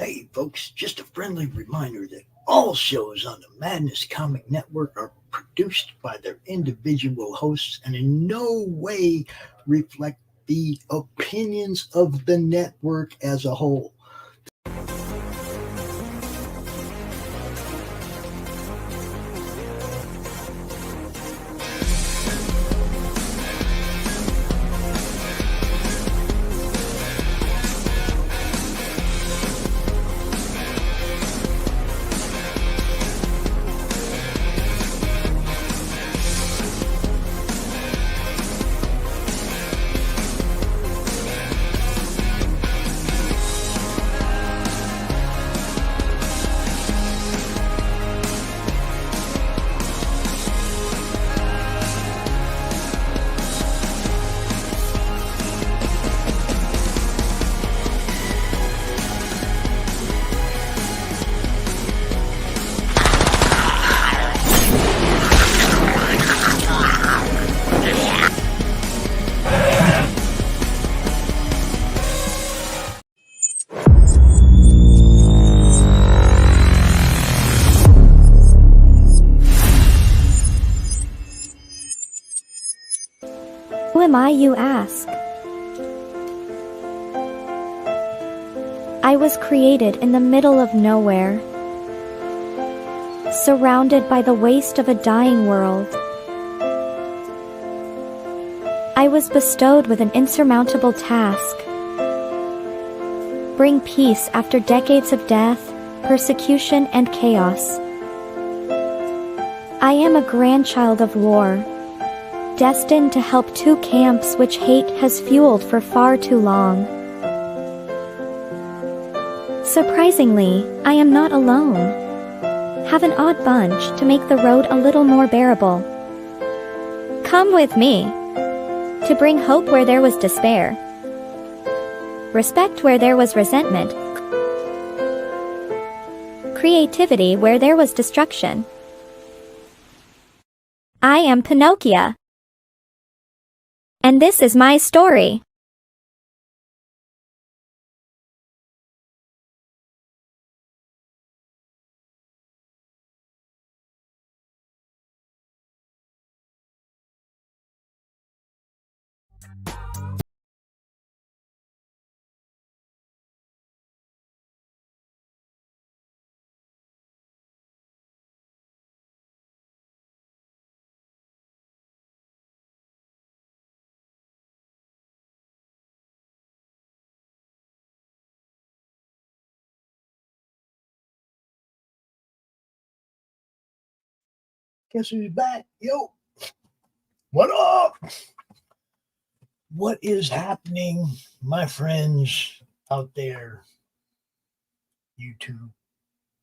Hey, folks, just a friendly reminder that all shows on the Madness Comic Network are produced by their individual hosts and in no way reflect the opinions of the network as a whole. Who am I, you ask? I was created in the middle of nowhere, surrounded by the waste of a dying world. I was bestowed with an insurmountable task: bring peace after decades of death, persecution, and chaos. I am a grandchild of war, destined to help two camps which hate has fueled for far too long. Surprisingly, I am not alone. Have an odd bunch to make the road a little more bearable. Come with me to bring hope where there was despair, respect where there was resentment, creativity where there was destruction. I am Pinocchio, and this is my story. Guess who's back? Yo, what up? What is happening, my friends out there? YouTube,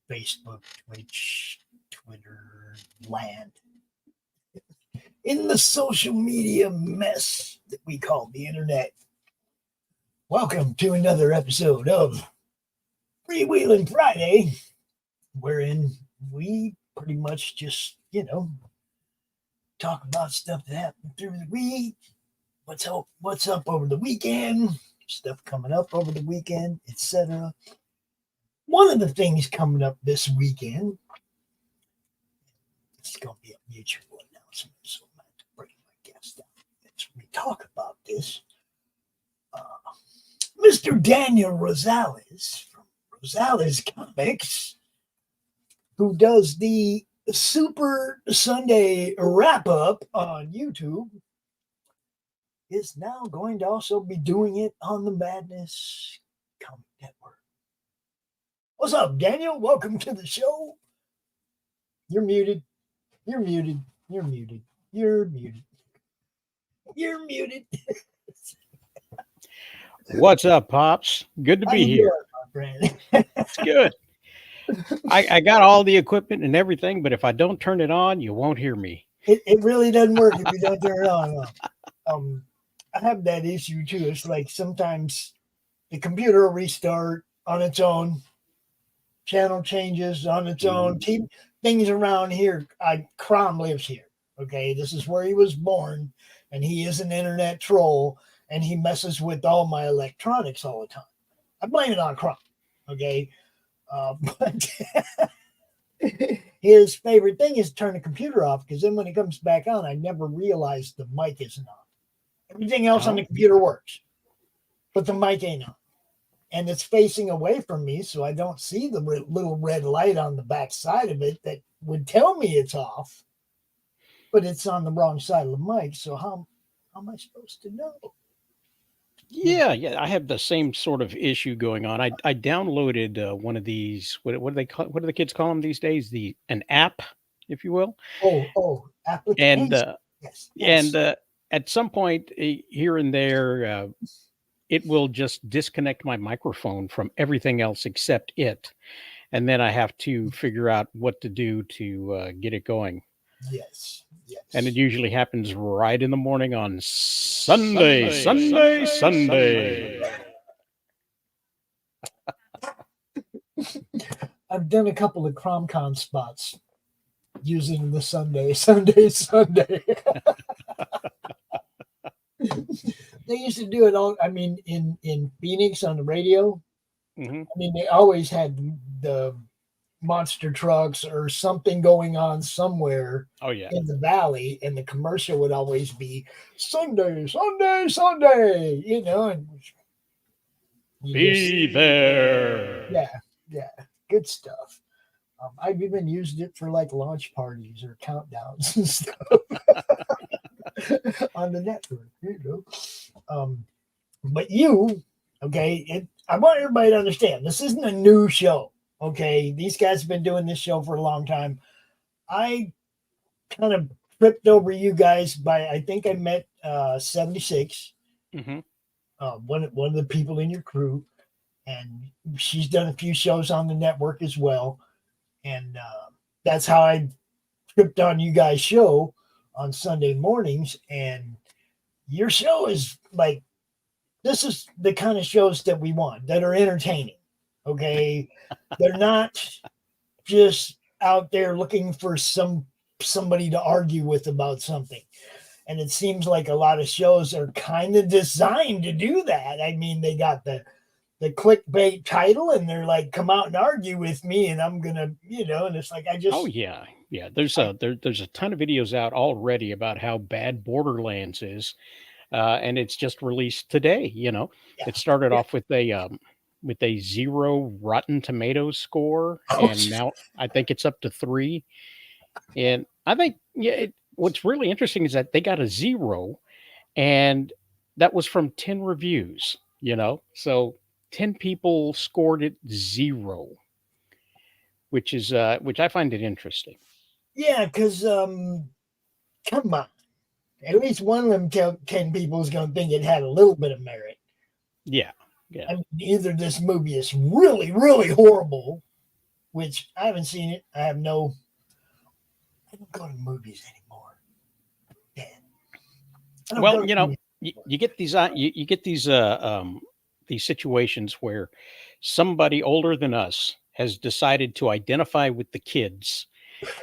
Facebook, Twitch, Twitter, land. In the social media mess that we call the internet. Welcome to another episode of Freewheeling Friday, wherein we pretty much just, talk about stuff that happened through the week, what's up over the weekend, stuff coming up over the weekend, etc. One of the things coming up this weekend, it's going to be a mutual announcement, so I'm going to bring my guest out as we talk about this. Mr. Daniel Rosales from Rosales Comics, who does the Super Sunday wrap-up on YouTube, is now going to also be doing it on the Madness Comic Network. What's up, Daniel? Welcome to the show. You're muted. You're muted. You're muted. You're muted. You're muted. What's up, Pops? Good to be here. Doing, my friend? It's good. I got all the equipment and everything, but if I don't turn it on, you won't hear me. It really doesn't work if you don't turn it on. I have that issue too. It's like sometimes the computer will restart on its own, channel changes on its own. Things around here. Crom lives here. Okay, this is where he was born, and he is an internet troll, and he messes with all my electronics all the time. I blame it on Crom. Okay. But his favorite thing is turn the computer off because then when it comes back on, I never realize the mic isn't on. Everything else on the Oh. computer works, but the mic ain't on. And it's facing away from me, so I don't see the little red light on the back side of it that would tell me it's off, but it's on the wrong side of the mic. So how am I supposed to know? Yeah, yeah, I have the same sort of issue going on. I downloaded one of these. What do they call? What do the kids call them these days? An app, if you will. Oh, And application. and Yes. at some point here and there, it will just disconnect my microphone from everything else except it, and then I have to figure out what to do to get it going. Yes. And it usually happens right in the morning on Sunday. I've done a couple of CromCon spots using the Sunday. They used to do it all. I mean, in Phoenix on the radio. Hmm. I mean, they always had the monster trucks or something going on somewhere Oh yeah. in the valley, and the commercial would always be Sunday, Sunday, Sunday. You know, and you Be there. yeah, good stuff. I've even used it for like launch parties or countdowns and stuff on the network, you know. But I want everybody to understand this isn't a new show. Okay, these guys have been doing this show for a long time. I kind of tripped over you guys by I think I met 76, Hmm. one of the people in your crew, and she's done a few shows on the network as well. And that's how I tripped on you guys' show on Sunday mornings. And your show is like, this is the kind of shows that we want that are entertaining. Okay. They're not just out there looking for somebody to argue with about something. And it seems like a lot of shows are kind of designed to do that. I mean, they got the clickbait title and they're like, come out and argue with me and I'm gonna, and it's like Oh yeah, yeah. There's a ton of videos out already about how bad Borderlands is, and it's just released today. yeah, It started yeah. off with a 0 Rotten Tomatoes score, Oh, and now I think it's up to 3. And I think what's really interesting is that they got a 0, and that was from 10 reviews. So 10 people scored it 0, which I find it interesting. yeah, because come on. At least one of them 10 people is going to think it had a little bit of merit. Yeah, yeah. I mean, either this movie is really, really horrible, which I haven't seen it. I don't go to movies anymore. Yeah. I don't go Well, to movies you get you get these situations where somebody older than us has decided to identify with the kids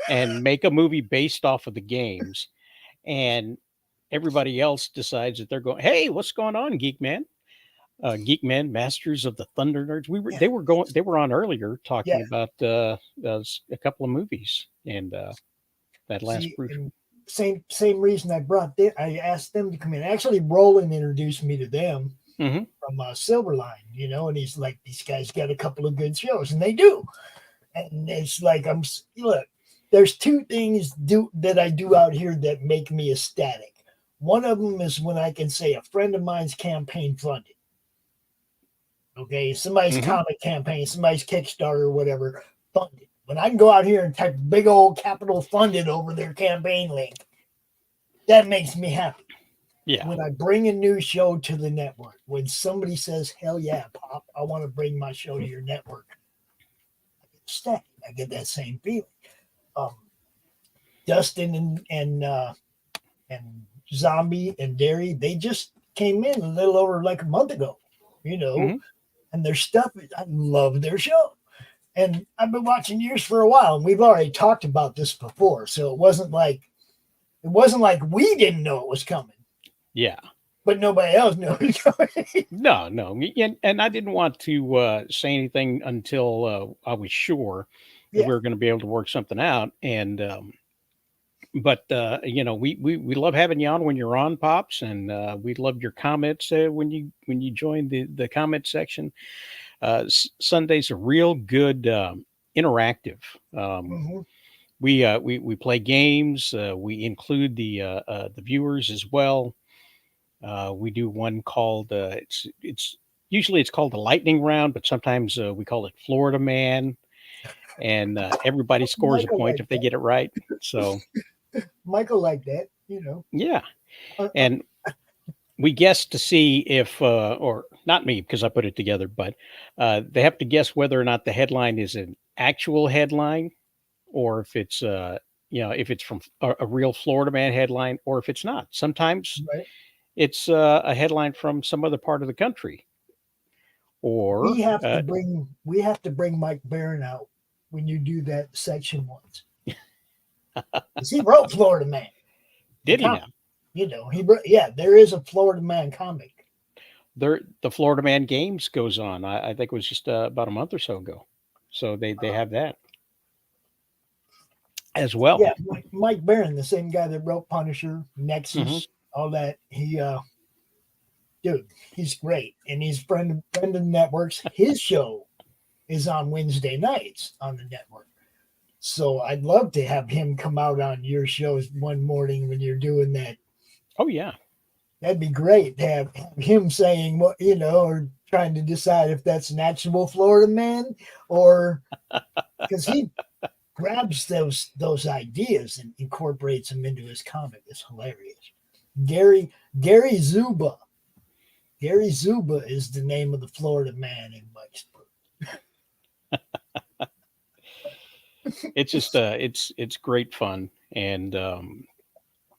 and make a movie based off of the games, and everybody else decides that they're going, "Hey, what's going on, Geek Man? Geek Men, Masters of the Thunder Nerds." Yeah. They were on earlier talking Yeah. about a couple of movies, and that last See, Bruce. and same reason I asked them to come in. Actually, Roland introduced me to them Hmm. from Silverline, and he's like, these guys got a couple of good shows, and they do. And it's like, look, there's two things that I do out here that make me ecstatic. One of them is when I can say a friend of mine's campaign funded. Okay, somebody's Hmm. comic campaign, somebody's Kickstarter or whatever funded. When I can go out here and type big old capital funded over their campaign link, that makes me happy. Yeah. When I bring a new show to the network, when somebody says, hell yeah, Pop, I want to bring my show to your network, I get ecstatic. I get that same feeling. Dustin and Zombie and Derry, they just came in a little over like a month ago, Mhm. and their stuff, I love their show. And I've been watching yours for a while, and we've already talked about this before. So it wasn't like we didn't know it was coming. Yeah. but nobody else knows. No, no, and I didn't want to say anything until I was sure that Yeah. we were going to be able to work something out. And but we love having you on when you're on, Pops, and we love your comments when you join the comment section. Sunday's a real good interactive. Um, Hmm. we play games. We include the viewers as well. We do one called it's usually it's called the lightning round, but sometimes we call it Florida Man, and everybody scores a Michael point like if they that. get it right. So Michael like that. You know. yeah, Uh, uh, and we guess to see if or not me because I put it together, but they have to guess whether or not the headline is an actual headline or if it's if it's from a real Florida Man headline or if it's not. Sometimes right. it's a headline from some other part of the country or We have to bring Mike Barron out when you do that section once. 'Cause he wrote Florida Man, the did he comic. now? You know, he wrote, yeah, there is a Florida Man comic. The Florida Man Games goes on. I think it was just about a month or so ago. So they Uh, have that as well. yeah, Mike Barron, the same guy that wrote Punisher, Hmm. Nexus, all that. Dude, he's great, and he's friend of the networks. His show is on Wednesday nights on the network. So I'd love to have him come out on your shows one morning when you're doing that. Oh yeah. That'd be great to have him saying what or trying to decide if that's an actual Florida man or because he grabs those ideas and incorporates them into his comic. It's hilarious. Gary Gary Zuba. Gary Zuba is the name of the Florida man in Mike's book. It's just it's great fun and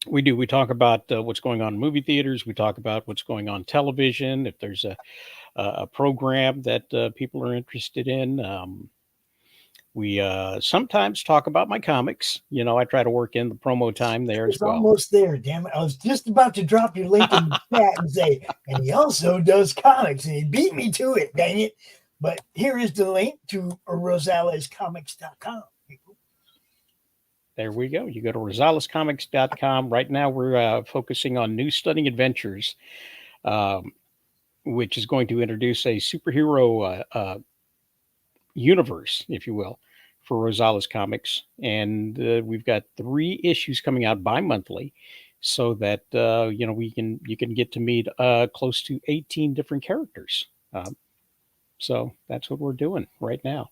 we talk about what's going on in movie theaters. We talk about what's going on television. If there's a program that people are interested in, we sometimes talk about my comics. I try to work in the promo time there as It's well. almost there, damn it. I was just about to drop your link in the chat and say, and he also does comics, and he beat me to it, dang it. But here is the link to rosalescomics.com. There we go. You go to rosalescomics.com. Right now, we're focusing on New Stunning Adventures, um, which is going to introduce a superhero universe, if you will, for Rosales Comics. And we've got 3 issues coming out bi-monthly so that, you can get to meet close to 18 different characters. So that's what we're doing right now.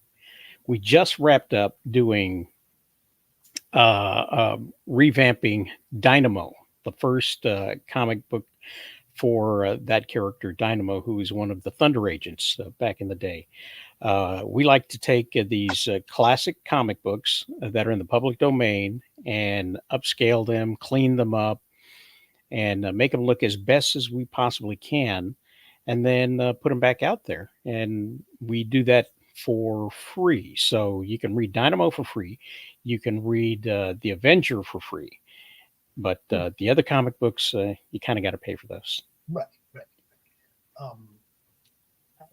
We just wrapped up doing revamping Dynamo, the first comic book for that character, Dynamo, who is one of the Thunder Agents back in the day. We like to take these classic comic books that are in the public domain and upscale them, clean them up, and make them look as best as we possibly can, and then put them back out there. And we do that for free. So you can read Dynamo for free. You can read The Avenger for free. But the other comic books, you kind of got to pay for those. Right, right. Um,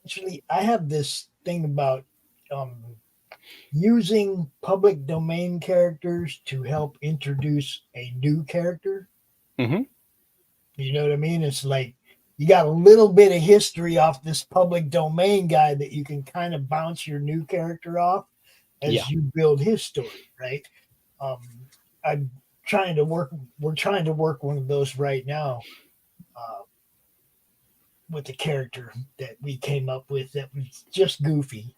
Actually, I have this thing about um, using public domain characters to help introduce a new character. Hmm. You know what I mean? It's like you got a little bit of history off this public domain guy that you can kind of bounce your new character off Yeah. as you build his story, right? Um, I'm trying to work. We're trying to work one of those right now uh, with the character that we came up with that was just goofy,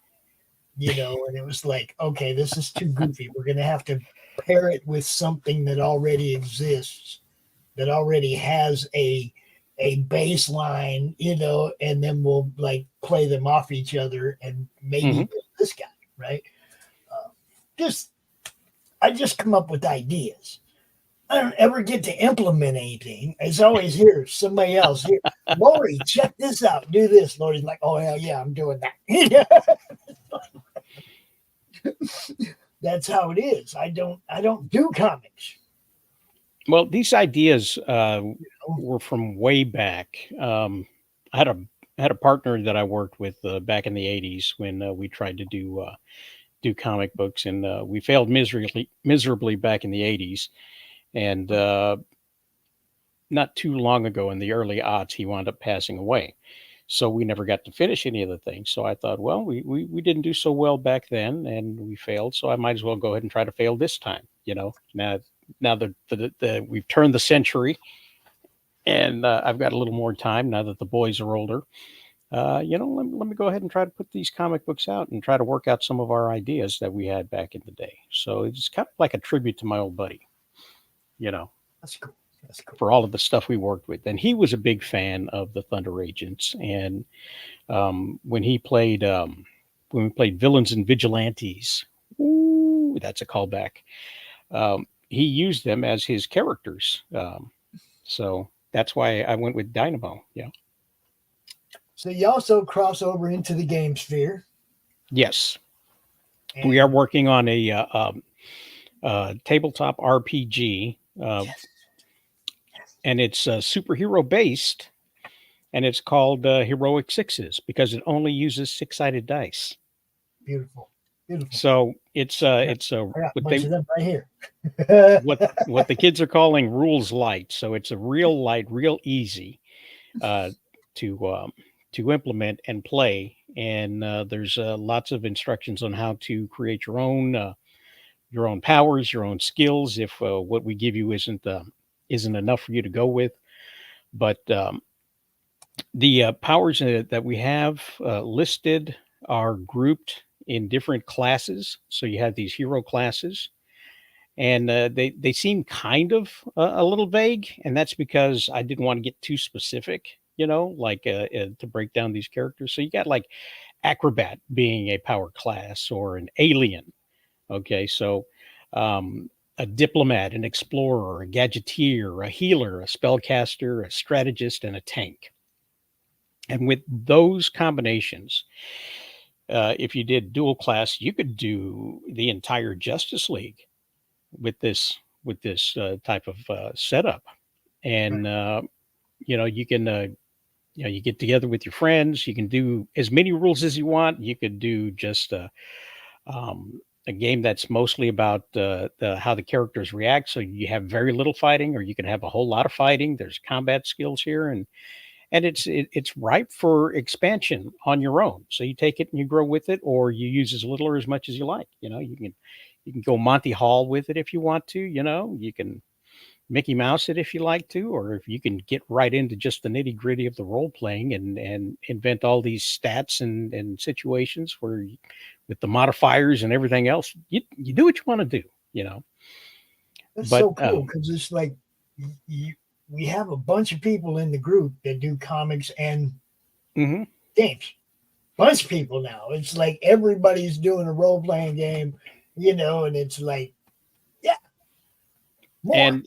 and it was like, okay, this is too goofy. We're gonna have to pair it with something that already exists, that already has a baseline, and then we'll like play them off each other and maybe Hmm. build this guy, right? Uh, just I just come up with ideas. I don't ever get to implement anything. It's always here, somebody else here. Lori, check this out. Do this. Lori's like, oh hell yeah, I'm doing that. That's how it is. I don't do comics. Well, these ideas Oh, were from way back. I had a partner that I worked with back in the '80s when we tried to do comic books, and we failed miserably back in the '80s. And not too long ago, in the early aughts, he wound up passing away. So we never got to finish any of the things. So I thought, well, we didn't do so well back then, and we failed. So I might as well go ahead and try to fail this time. Now that we've turned the century, and I've got a little more time now that the boys are older. Let me go ahead and try to put these comic books out and try to work out some of our ideas that we had back in the day. So it's kind of like a tribute to my old buddy, you know, that's cool. That's cool. for all of the stuff we worked with. And he was a big fan of the Thunder Agents. And when we played Villains and Vigilantes, ooh, that's a callback. He used them as his characters. So that's why I went with Dynamo. Yeah. So you also cross over into the game sphere. Yes. And We are working on a tabletop RPG, yes, yes, and it's superhero based, and it's called Heroic Sixes because it only uses six-sided dice. beautiful, beautiful. So it's I got a bunch of them right here. what the kids are calling rules light. So it's a real light, real easy uh, to implement and play. And there's lots of instructions on how to create your own powers, your own skills. If what we give you isn't enough for you to go with, but the powers that we have listed are grouped in different classes. So you have these hero classes, and they seem kind of a little vague, and that's because I didn't want to get too specific. Like to break down these characters. So you got like acrobat being a power class, or an alien. Okay, so a diplomat, an explorer, a gadgeteer, a healer, a spellcaster, a strategist, and a tank. And with those combinations, if you did dual class, you could do the entire Justice League with this type of setup. And you can you get together with your friends. You can do as many rules as you want. You could do just a game that's mostly about how the characters react. So you have very little fighting, or you can have a whole lot of fighting. There's combat skills here, and it's ripe for expansion on your own. So you take it and you grow with it, or you use as little or as much as you like. You can go Monty Hall with it if you want to. You can Mickey Mouse it if you like to, or if you can get right into just the nitty gritty of the role playing and invent all these stats and situations where with the modifiers and everything else, you do what you want to do, That's but so cool because it's like we have a bunch of people in the group that do comics and mhm. games. Bunch of people now. It's like everybody's doing a role playing game, and it's like, yeah, And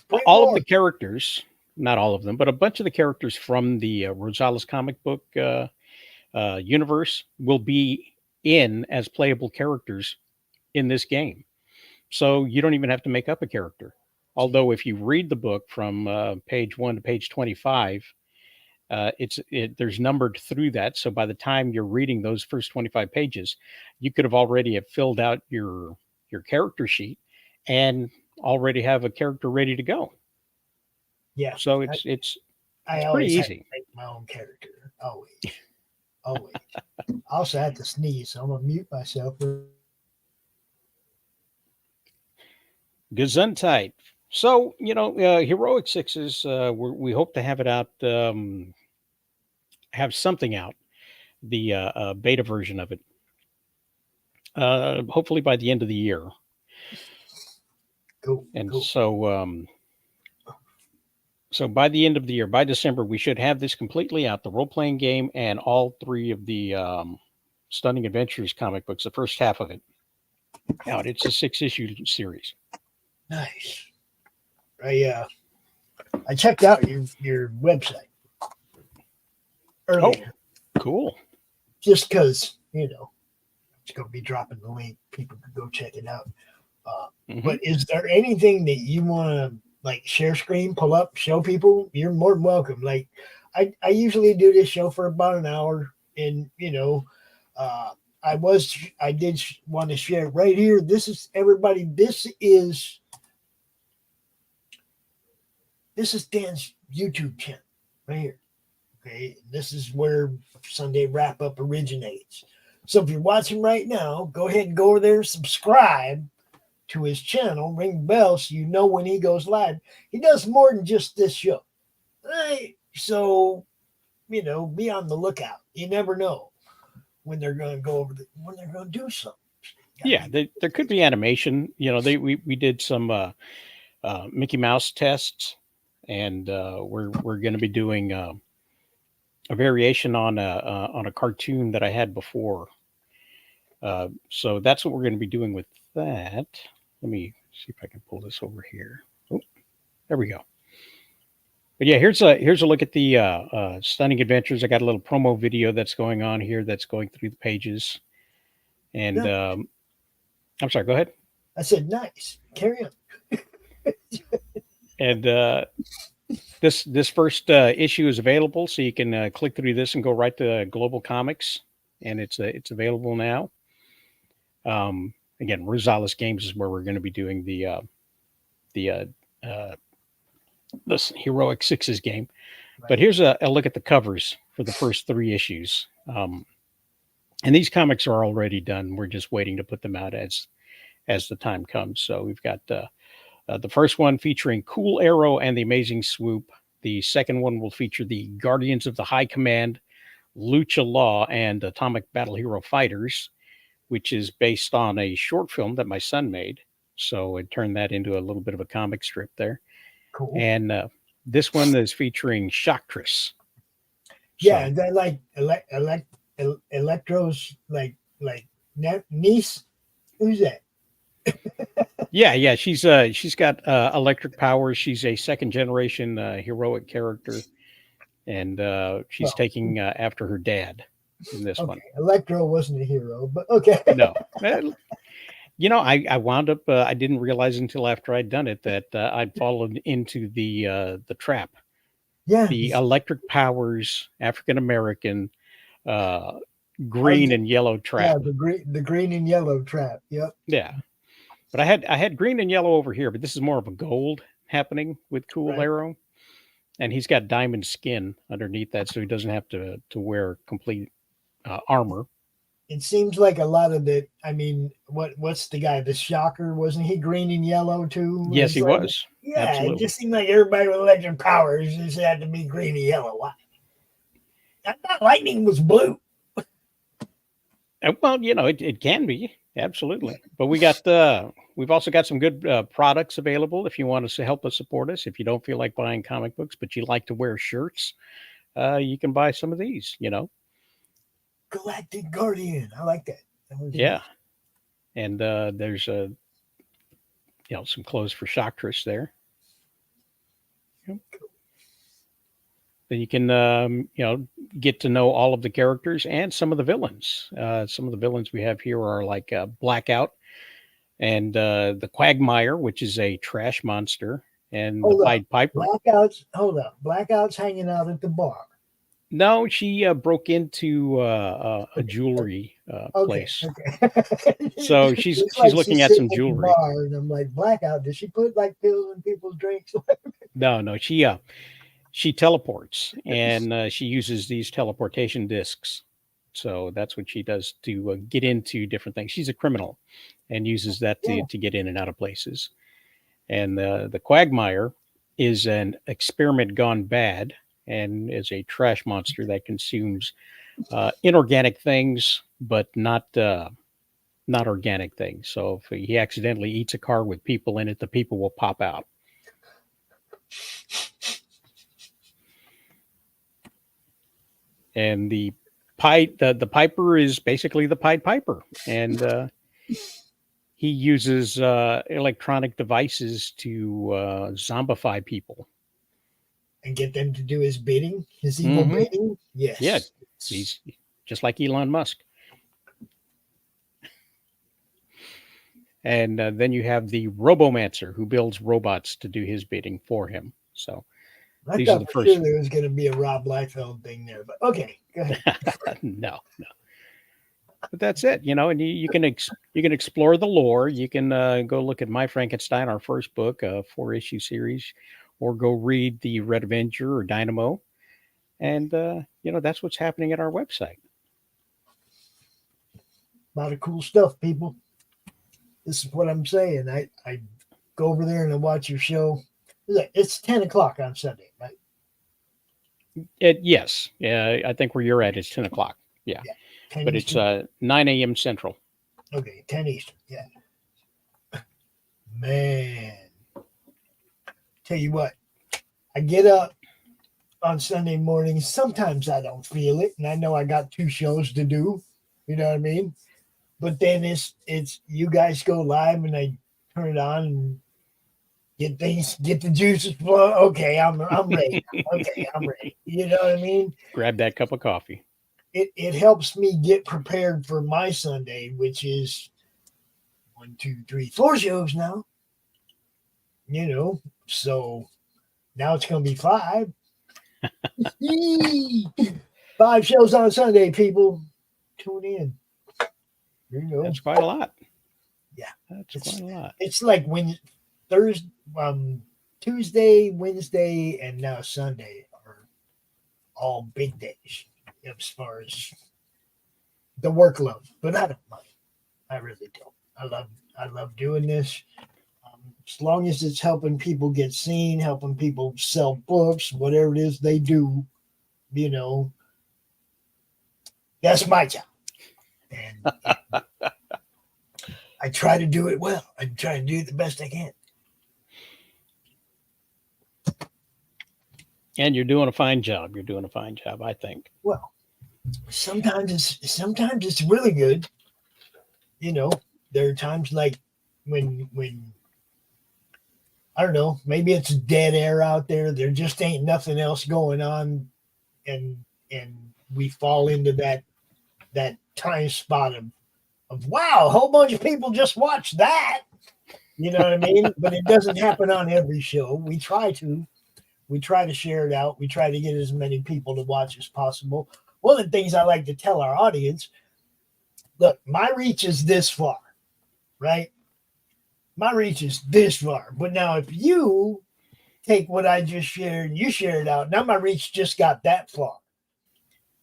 bring all of more. the characters, not all of them, but a bunch of the characters from the Rosales comic book universe will be in as playable characters in this game. So you don't even have to make up a character. Although if you read the book from page 1 to page 25, there's numbered through that. So by the time you're reading those first 25 pages, you could have already have filled out your character sheet and already have a character ready to go. Yeah. So it's I pretty always have to easy. make my own character. Always. Always. I also had to sneeze, so I'm gonna mute myself. Gesundheit. So Heroic Sixes. We hope to have it out. Have something out. The beta version of it. Hopefully by the end of the year. Cool. And cool. so by the end of the year, by December, we should have this completely out, the role-playing game and all three of the Stunning Adventures comic books, the first half of it out. It's a 6-issue series. Nice. I checked out your website earlier. Oh, cool. Just because, it's going to be dropping the link. People can go check it out. But is there anything that you want to like share screen, pull up, show people, you're more than welcome. Like I usually do this show for about an hour, and uh, I did want to share right here. This is everybody. This is Dan's YouTube channel right here. Okay, this is where Sunday Wrap Up originates. So if you're watching right now, go ahead and go over there, subscribe to his channel, ring the bell so you know when he goes live. He does more than just this show. Right? So, be on the lookout. You never know when they're going to when they're going to do something. Yeah, there could be animation. We did some Mickey Mouse tests, and we're going to be doing a variation on a cartoon that I had before. So that's what we're going to be doing with that. Let me see if I can pull this over here. Oh, there we go. But yeah, here's a look at the Stunning Adventures. I got a little promo video that's going on here that's going through the pages. And Yeah. I'm sorry, go ahead. I said, nice. Carry on. And this first issue is available, so you can click through this and go right to Global Comics, and it's available now. Again, Rosales Games is where we're going to be doing this Heroic Sixes game. Right. But here's a look at the covers for the first 3 issues. And these comics are already done. We're just waiting to put them out as the time comes. So we've got the first one featuring Cool Arrow and the Amazing Swoop. The second one will feature the Guardians of the High Command, Lucha Law, and Atomic Battle Hero Fighters, which is based on a short film that my son made. So it turned that into a little bit of a comic strip there. Cool. And this one is featuring Shocktress. Yeah, so, that like Electro's like niece. Who's that? yeah. She's got electric powers. She's a second generation heroic character, and she's taking after her dad in this one. Electro wasn't a hero, but okay. No. I wound up. I didn't realize until after I'd done it that I'd fallen into the trap. Yeah. The electric powers, African American, green and yellow trap. Yeah, the green and yellow trap. Yep. Yeah, but I had green and yellow over here, but this is more of a gold happening with Cool Arrow, and he's got diamond skin underneath that, so he doesn't have to wear complete armor. It seems like a lot of the. I mean, what's the guy? The Shocker, wasn't he green and yellow too? Yes, he was. Yeah, absolutely. It just seemed like everybody with electric powers just had to be green and yellow. Why? I thought lightning was blue. Well, it can be, absolutely. But we've also got some good products available if you want to help us support us. If you don't feel like buying comic books, but you like to wear shirts, you can buy some of these, Galactic Guardian. I like that. Yeah. Nice. And there's some clothes for Shocktress there. Then you can, get to know all of the characters and some of the villains. Some of the villains we have here are like Blackout and the Quagmire, which is a trash monster, and the Pied Piper. Blackout's hanging out at the bar. No, she broke into a jewelry place. Okay. So she's looking at some jewelry. Bar, and I'm like, Blackout, did she put like pills in people's drinks? No, she teleports, and she uses these teleportation discs. So that's what she does to get into different things. She's a criminal and uses that to get in and out of places. And the Quagmire is an experiment gone bad and is a trash monster that consumes inorganic things, but not organic things. So if he accidentally eats a car with people in it, the people will pop out. And the Piper is basically the Pied Piper, and he uses electronic devices to zombify people and get them to do his bidding, his evil bidding. Yes, yeah, he's just like Elon Musk. And then you have the Robomancer who builds robots to do his bidding for him. So I these are thought the for first. sure there was going to be a Rob Liefeld thing there, but okay, go ahead. No, no. But that's it, and you can you can explore the lore. You can go look at My Frankenstein, our first book, a 4-issue series, or go read the Red Avenger or Dynamo, and that's what's happening at our website. A lot of cool stuff, people. This is what I'm saying. I go over there and I watch your show. It's 10 o'clock on Sunday, right? Yes, yeah, I think where you're at is 10 o'clock. Yeah, 10 but Eastern. it's 9 a.m. Central. Okay, 10 Eastern. Yeah. Man. Tell you what, I get up on Sunday mornings. Sometimes I don't feel it, and I know I got 2 shows to do. You know what I mean? But then it's you guys go live and I turn it on and get the juices flowing. Okay, I'm ready. Okay, I'm ready. You know what I mean? Grab that cup of coffee. It helps me get prepared for my Sunday, which is 1, 2, 3, 4 shows now. So now it's gonna be 5. 5 shows on Sunday, people. Tune in. That's quite a lot. Yeah, that's quite a lot. It's like Thursday, Tuesday, Wednesday, and now Sunday are all big days as far as the workload. But I don't mind. I really don't. I love doing this. As long as it's helping people get seen, helping people sell books, whatever it is they do, that's my job. And I try to do it well. I try to do it the best I can. And you're doing a fine job. You're doing a fine job, I think. Well, sometimes it's really good. There are times like when I don't know, maybe it's dead air out there. There just ain't nothing else going on, and we fall into that time spot of wow, a whole bunch of people just watched that. You know what I mean? But it doesn't happen on every show. We try to share it out. We try to get as many people to watch as possible. One of the things I like to tell our audience, look, my reach is this far, right? My reach is this far. But now if you take what I just shared and you share it out, now my reach just got that far.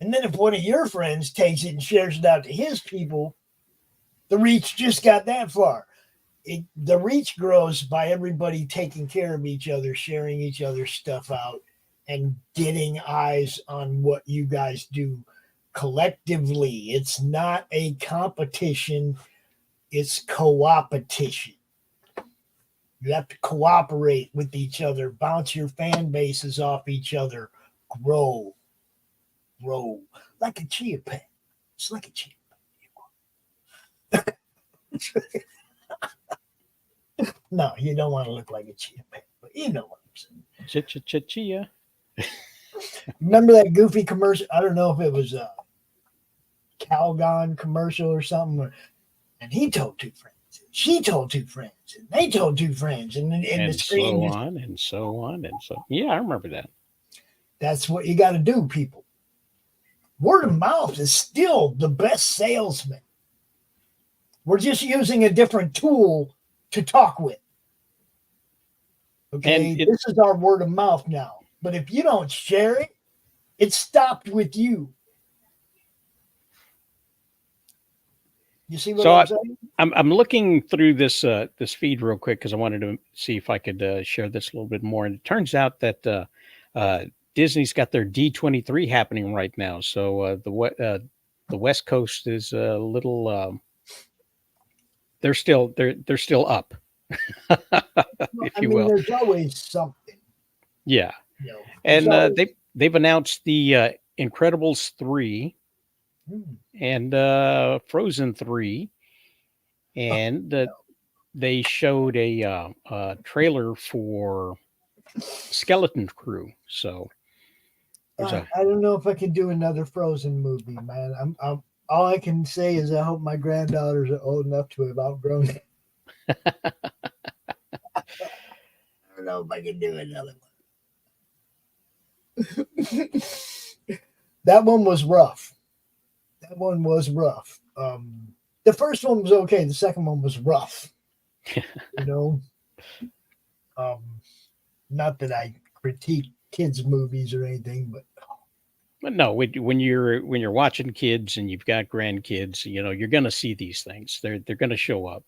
And then if one of your friends takes it and shares it out to his people, the reach just got that far. The reach grows by everybody taking care of each other, sharing each other's stuff out, and getting eyes on what you guys do collectively. It's not a competition, it's co-opetition. You have to cooperate with each other, bounce your fan bases off each other, grow like a chia pet. It's like a chia pet. No, you don't want to look like a chia pet, but you know what I'm saying. Chia. Remember that goofy commercial? I don't know if it was a Calgon commercial or something. And he told 2 friends. She told 2 friends. And they told 2 friends. And the screen so on and so on and so. Yeah, I remember that. That's what you got to do, people. Word of mouth is still the best salesman. We're just using a different tool to talk with. Okay, this is our word of mouth now. But if you don't share it, it stopped with you. You see what I'm saying? I'm looking through this feed real quick because I wanted to see if I could share this a little bit more. And it turns out that Disney's got their D23 happening right now. So the West Coast is a little. They're still up, if you will. There's always something. Yeah, and they've announced the Incredibles 3 and Frozen 3, and they showed a trailer for Skeleton Crew. So I don't know if I can do another Frozen movie, man. I'm all I can say is I hope my granddaughters are old enough to have outgrown it. I don't know if I can do another one. That one was rough. That one was rough. The first one was okay. The second one was rough. You know, um, not that I critique kids' movies or anything, but No, when you're watching kids and you've got grandkids, you're going to see these things. They're going to show up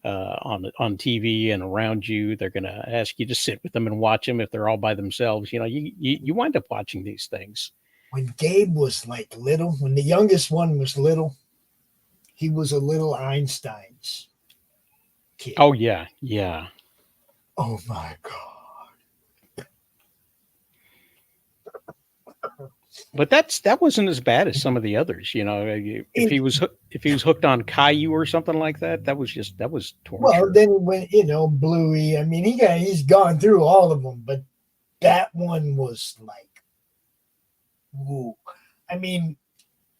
on TV and around you. They're going to ask you to sit with them and watch them if they're all by themselves. You wind up watching these things. when Gabe was like little, when the youngest one was little, he was a little Einstein's kid. Oh yeah, yeah. Oh my God. But that wasn't as bad as some of the others. If he was hooked on Caillou or something like that, that was torture. Well, then when Bluey, I mean, he's gone through all of them, but that one was like, woo. I mean,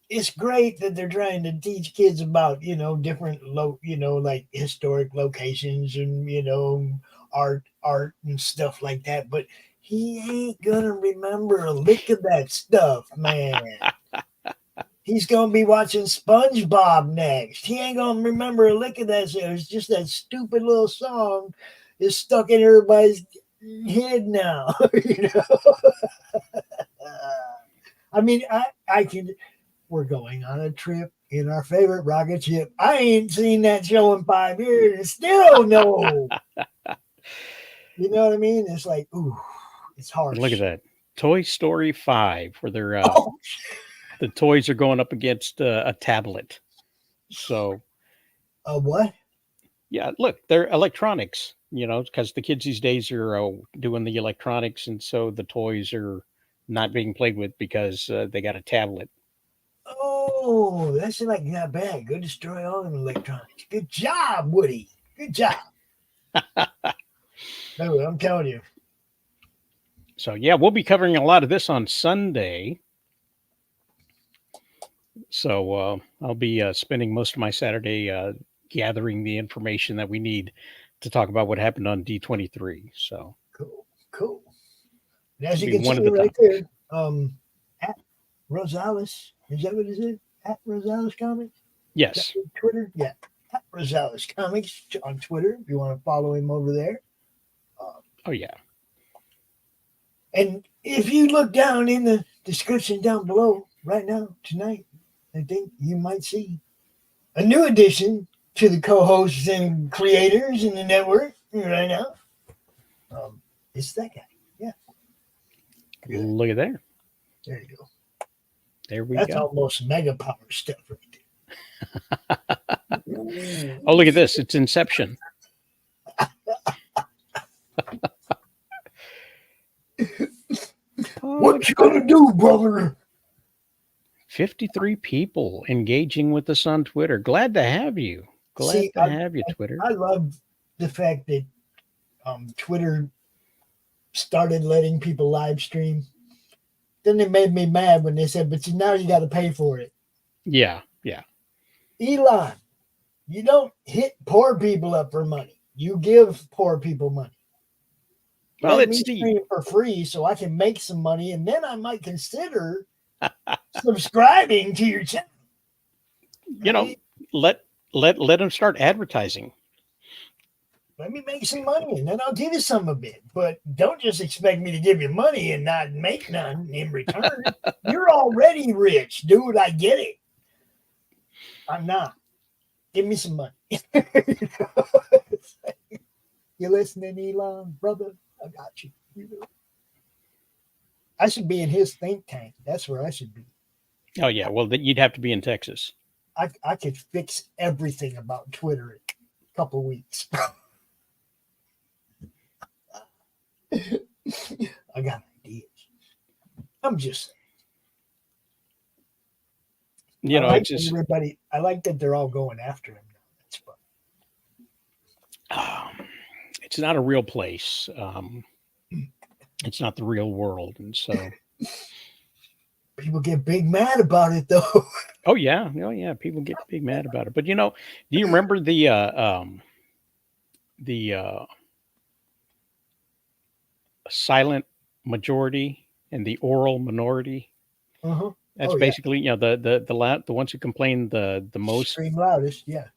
it's great that they're trying to teach kids about different like historic locations and art and stuff like that, but he ain't gonna remember a lick of that stuff, man. He's gonna be watching SpongeBob next. He ain't gonna remember a lick of that. It's just that stupid little song is stuck in everybody's head now. I mean, I can. We're going on a trip in our favorite rocket ship. I ain't seen that show in 5 years and still no. You know what I mean? It's like, ooh, it's harsh. Look at that. Toy Story 5, where they're the toys are going up against a tablet. So what? Yeah, look, they're electronics, because the kids these days are doing the electronics, and so the toys are not being played with because they got a tablet. Oh, that's like not bad. Go destroy all them electronics. Good job, Woody. Good job. No, I'm telling you. So yeah, we'll be covering a lot of this on Sunday. So I'll be spending most of my Saturday gathering the information that we need to talk about what happened on D23. So cool. And as you can see right there, at Rosales, is that what it is? At Rosales Comics? Yes. Twitter? Yeah. At Rosales Comics on Twitter if you want to follow him over there. Oh, yeah. And if you look down in the description down below right now, tonight, I think you might see a new addition to the co-hosts and creators in the network right now. It's that guy. Yeah. Good. Look at there. There you go. There we That's go. almost mega power stuff right there. Oh, look at this. It's Inception. What you gonna do, brother? 53 people engaging with us on Twitter. Glad to have you. Glad to have you, Twitter. I love the fact that Twitter started letting people live stream. Then it made me mad when they said, but now you got to pay for it. Yeah. Elon, you don't hit poor people up for money. You give poor people money. Well, Let me stream for free so I can make some money, and then I might consider subscribing to your channel. Right? Let them start advertising. Let me make some money, and then I'll give you some of it. But don't just expect me to give you money and not make none in return. You're already rich, dude. I get it. I'm not. Give me some money. You listening, Elon, brother? I got you. I should be in his think tank. That's where I should be. Oh, yeah. Well, you'd have to be in Texas. I could fix everything about Twitter in a couple of weeks. I got ideas. I'm just saying. It's just everybody. I like that they're all going after him now. That's fun. It's not a real place. It's not the real world, and so people get big mad about it, though. Oh yeah, people get big mad about it. But do you remember the the silent majority and the oral minority. Uh-huh. That's Oh yeah. basically, the ones who complain the most. Scream loudest. Yeah.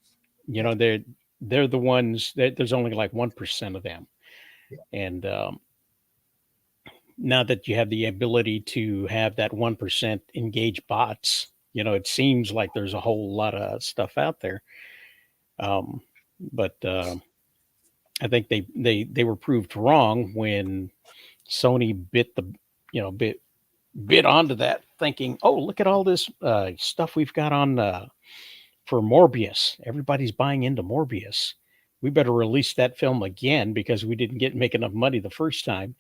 They're the ones that there's only like 1% of them. Yeah. And now that you have the ability to have that 1% engage bots, it seems like there's a whole lot of stuff out there. But I think they were proved wrong when Sony bit onto that, thinking, oh, look at all this stuff we've got on for Morbius. Everybody's buying into Morbius. We better release that film again because we didn't make enough money the first time,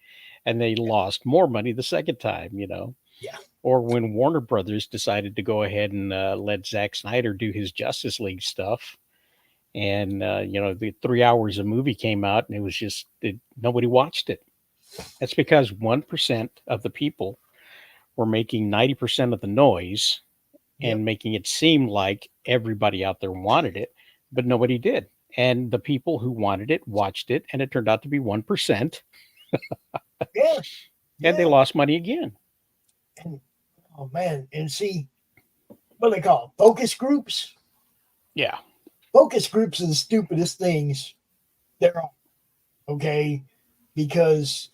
and they lost more money the second time. Yeah. Or when Warner Brothers decided to go ahead and let Zack Snyder do his Justice League stuff, and the 3 hours of movie came out, and it was just nobody watched it. That's because 1% of the people were making 90% of the noise and making it seem like everybody out there wanted it, but nobody did. And the people who wanted it watched it, and it turned out to be 1%. Yeah. And they lost money again. And, oh man, and see, what do they call them? Focus groups? Yeah. Focus groups are the stupidest things there are. Okay? Because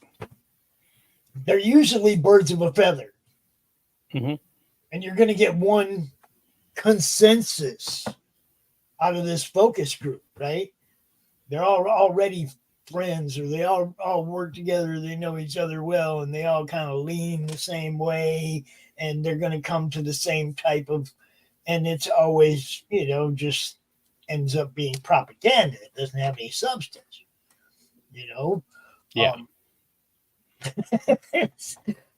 they're usually birds of a feather. Mm-hmm. And you're going to get one consensus out of this focus group, right? They're all already friends, or they all work together, they know each other well, and they all kind of lean the same way, and they're going to come to the same type of, and it's always, just ends up being propaganda. It doesn't have any substance, Yeah.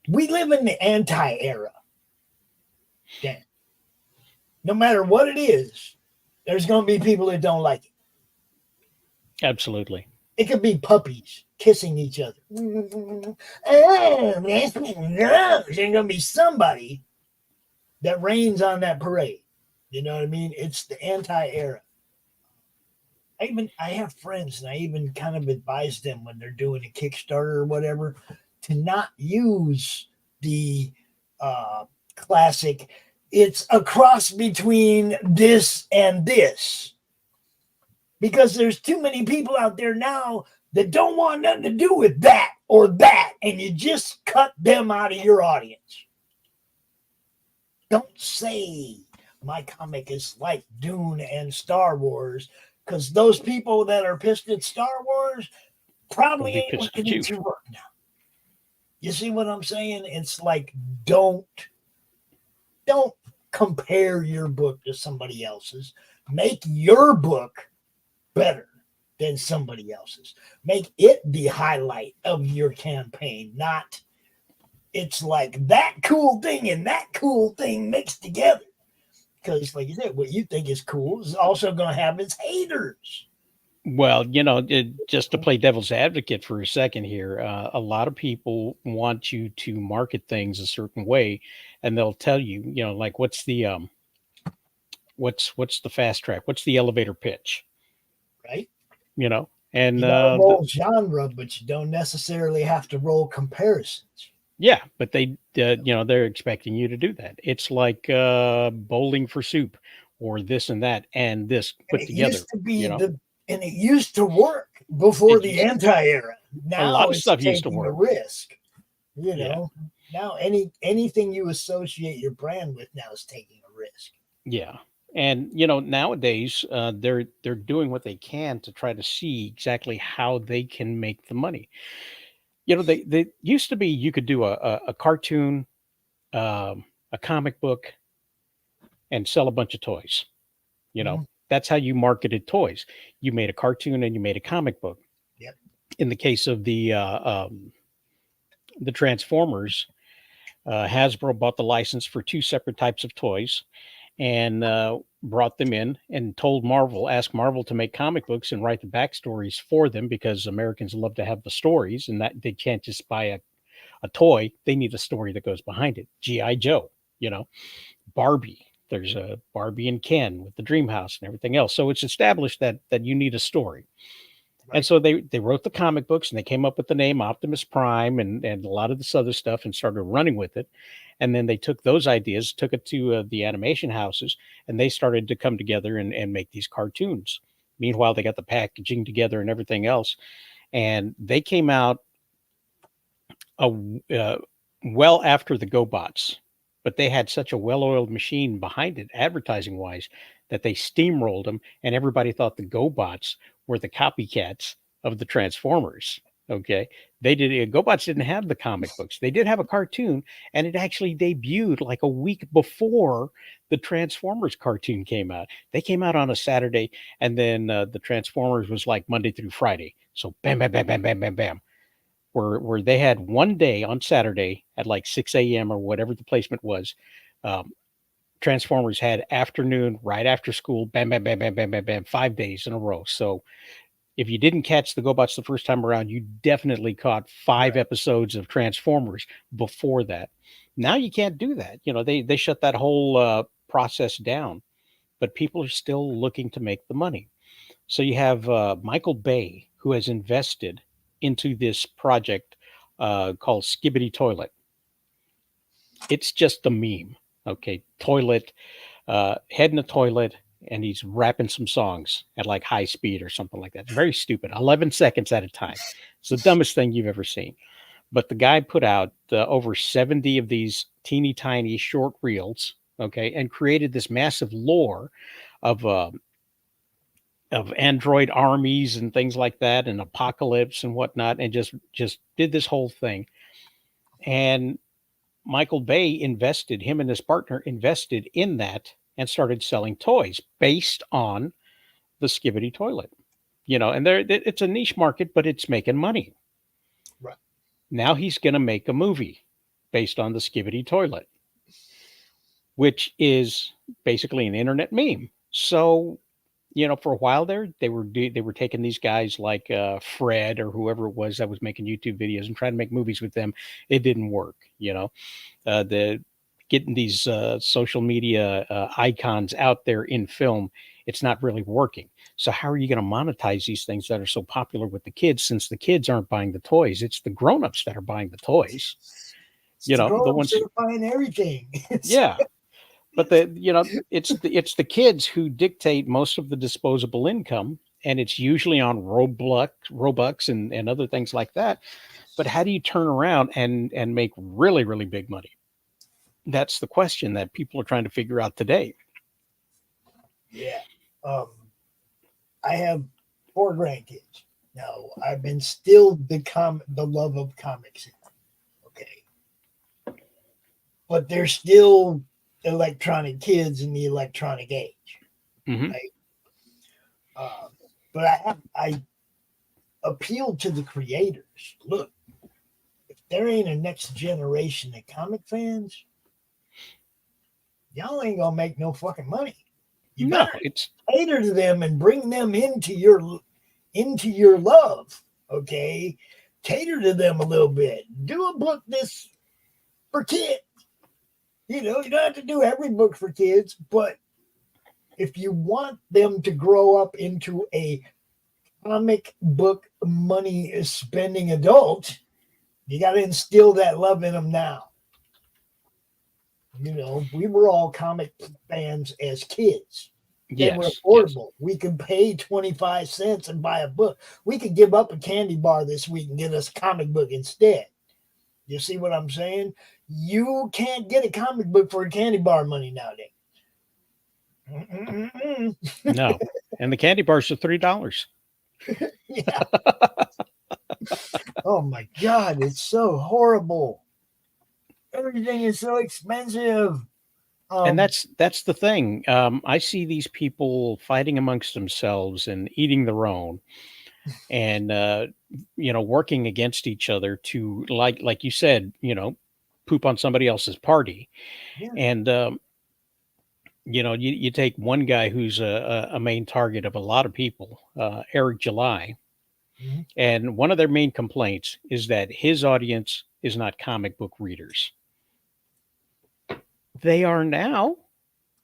We live in the anti-era. Dan. No matter what it is, there's going to be people that don't like it. Absolutely. It could be puppies kissing each other. Oh, there's going to be somebody that rains on that parade. You know what I mean? It's the anti-era. I have friends, and I even kind of advise them when they're doing a Kickstarter or whatever to not use the classic, it's a cross between this and this. Because there's too many people out there now that don't want nothing to do with that or that, and you just cut them out of your audience. Don't say my comic is like Dune and Star Wars, because those people that are pissed at Star Wars probably ain't looking at your work now. You see what I'm saying? It's like, don't compare your book to somebody else's. Make your book better than somebody else's. Make it the highlight of your campaign, not it's like that cool thing and that cool thing mixed together. Because, like you said, what you think is cool is also going to have its haters. Well, just to play devil's advocate for a second here, a lot of people want you to market things a certain way, and they'll tell you, like what's the fast track? What's the elevator pitch? Right. And you gotta roll genre, but you don't necessarily have to roll comparisons. Yeah, but they're expecting you to do that. It's like bowling for soup, or this and that, and this put together. Used to be and it used to work before the anti-era. Now a lot of it's stuff taking used to work. a risk. Now anything you associate your brand with now is taking a risk. Yeah. And nowadays they're doing what they can to try to see exactly how they can make the money. They used to be you could do a cartoon, a comic book, and sell a bunch of toys. That's how you marketed toys. You made a cartoon and you made a comic book. Yep. In the case of the Transformers, Hasbro bought the license for 2 separate types of toys, and brought them in and asked Marvel to make comic books and write the backstories for them, because Americans love to have the stories, and that they can't just buy a toy. They need a story that goes behind it. G.I. Joe, Barbie. There's a Barbie and Ken with the dream house and everything else. So it's established that you need a story. And so they wrote the comic books and they came up with the name Optimus Prime and a lot of this other stuff and started running with it. And then they took those ideas, took it to the animation houses, and they started to come together and make these cartoons. Meanwhile, they got the packaging together and everything else. And they came out a, well after the GoBots, but they had such a well-oiled machine behind it, advertising-wise, that they steamrolled them, and everybody thought the GoBots were the copycats of the Transformers. Okay, they did. GoBots didn't have the comic books. They did have a cartoon, and it actually debuted like a week before the Transformers cartoon came out. They came out on a Saturday, and then the Transformers was like Monday through Friday. So bam, bam, bam, bam, bam, bam, bam. Where they had one day on Saturday at like 6 a.m. or whatever the placement was. Transformers had afternoon right after school, bam, bam, bam, bam, bam, bam, bam, 5 days in a row. So if you didn't catch the GoBots the first time around, you definitely caught 5 episodes of Transformers before that. Now you can't do that. They shut that whole process down, but people are still looking to make the money. So you have Michael Bay, who has invested into this project called Skibbity Toilet. It's just a meme. Okay, toilet, head in a toilet, and he's rapping some songs at like high speed or something like that. It's very stupid. 11 seconds at a time. It's the dumbest thing you've ever seen. But the guy put out over 70 of these teeny tiny short reels, okay, and created this massive lore of android armies and things like that, and apocalypse and whatnot, and just did this whole thing. And Michael Bay him and his partner invested in that and started selling toys based on the Skibbity Toilet. And it's a niche market, but it's making money. Right. Now he's going to make a movie based on the Skibbity Toilet, which is basically an internet meme. So, for a while there, they were taking these guys like Fred or whoever it was that was making YouTube videos and trying to make movies with them. It didn't work. The getting these social media icons out there in film, it's not really working. So how are you going to monetize these things that are so popular with the kids, since the kids aren't buying the toys? It's the grown-ups that are buying the toys. The ones that are buying everything. Yeah. But it's the kids who dictate most of the disposable income, and it's usually on Robux and other things like that. But how do you turn around and make really, really big money? That's the question that people are trying to figure out today. Yeah. I have 4 grandkids. Now, I've instilled the love of comics in them. Okay. But they're still electronic kids in the electronic age. Mm-hmm. Right? But I appealed to the creators. Look, if there ain't a next generation of comic fans, y'all ain't gonna make no fucking money. You better cater to them and bring them into your love. Okay, cater to them a little bit. Do a book this for kids. You don't have to do every book for kids, but if you want them to grow up into a comic book money spending adult, you got to instill that love in them now. We were all comic fans as kids. They were affordable. Yes. We could pay 25 cents and buy a book. We could give up a candy bar this week and get us a comic book instead. You see what I'm saying? You can't get a comic book for a candy bar money nowadays. No. And the candy bars are $3. Yeah. Oh my God, it's so horrible. Everything is so expensive. And that's the thing. I see these people fighting amongst themselves and eating their own, and working against each other to, like you said, poop on somebody else's party. Yeah. And you take one guy who's a main target of a lot of people, Eric July. Mm-hmm. And one of their main complaints is that his audience is not comic book readers. They are now.